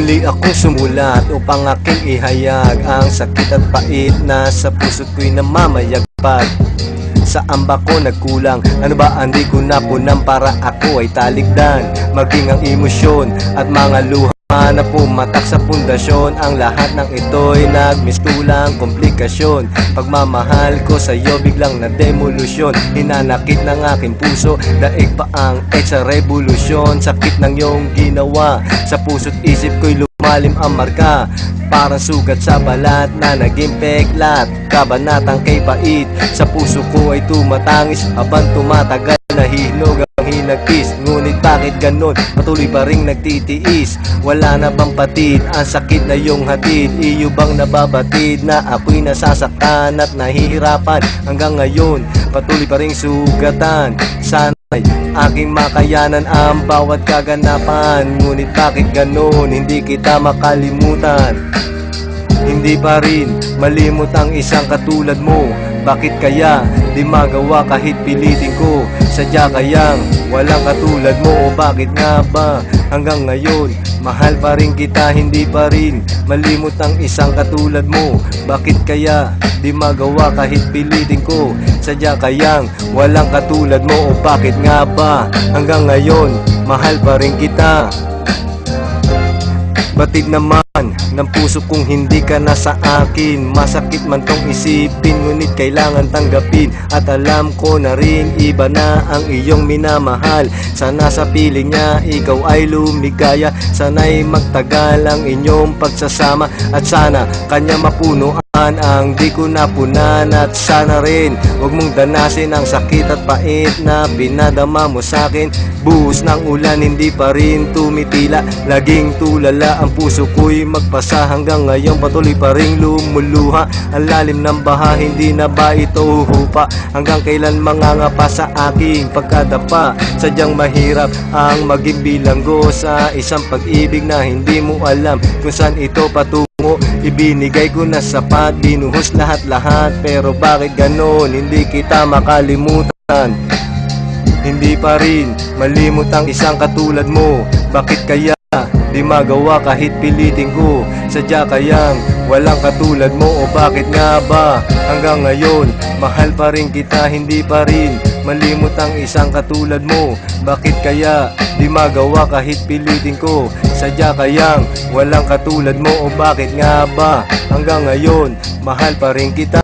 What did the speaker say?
Muli akong sumulat upang aking ihayag ang sakit at pait na sa puso't ko'y namamayagpag. Saan ba ko nagkulang? Ano ba ang di ko napunan para ako ay talikdan? Maging ang emosyon at mga luha na pumatak sa pundasyon. Ang lahat ng ito'y nagmistulang komplikasyon. Pagmamahal ko sa'yo biglang na demolusyon. Hinanakit ng aking puso, daig pa ang sa revolusyon. Sakit ng iyong ginawa, sa puso't isip ko'y lumalim ang marka. Parang sugat sa balat na naging peklat. Kabanatang kay pait, sa puso ko ay tumatangis. Habang tumatagal nahihinog ang hinagpis. Ngunit bakit ganon? Patuloy pa ring nagtitiis. Wala na bang patid ang sakit na iyong hatid? Iyo bang nababatid na ako'y nasasaktan at nahihirapan? Hanggang ngayon patuloy pa ring sugatan. Sana'y aking makayanan ang bawat kaganapan. Ngunit bakit ganon? Hindi kita makalimutan. Hindi pa rin malimot ang isang katulad mo. Bakit kaya di magawa kahit pilitin ko? Sadya kayang walang katulad mo, o bakit nga ba hanggang ngayon mahal pa rin kita? Hindi pa rin malimot ang isang katulad mo. Bakit kaya di magawa kahit pilitin ko? Sadya kayang walang katulad mo, o bakit nga ba hanggang ngayon mahal pa rin kita? Batid naman ng puso kung hindi ka na sa akin. Masakit man tong isipin, ngunit kailangan tanggapin. At alam ko na rin iba na ang iyong minamahal. Sana sa piling niya ikaw ay lumigaya. Sana'y magtagal ang inyong pagsasama. At sana kanya mapunuan ang di ko napunan. At sana rin huwag mong danasin ang sakit at pait na binadama mo sa'kin. Buhos ng ulan hindi pa rin tumitila. Laging tulala ang puso ko'y magpasa. Hanggang ngayon patuloy pa rin lumuluha. Ang lalim ng baha hindi na ba ito hupa? Hanggang kailan mangangapa sa aking pagkadapa? Sadyang mahirap ang maging bilanggo sa isang pag-ibig na hindi mo alam kung saan ito patungo. Ibinigay ko na sapat, binuhos lahat-lahat. Pero bakit ganon? Hindi kita makalimutan. Hindi pa rin malimot ang isang katulad mo. Bakit kaya di magawa kahit pilitin ko? Sadya kayang walang katulad mo, o bakit nga ba hanggang ngayon mahal pa rin kita? Hindi pa rin malimot ang isang katulad mo. Bakit kaya di magawa kahit pilitin ko? Sadya kayang walang katulad mo, o bakit nga ba hanggang ngayon mahal pa rin kita?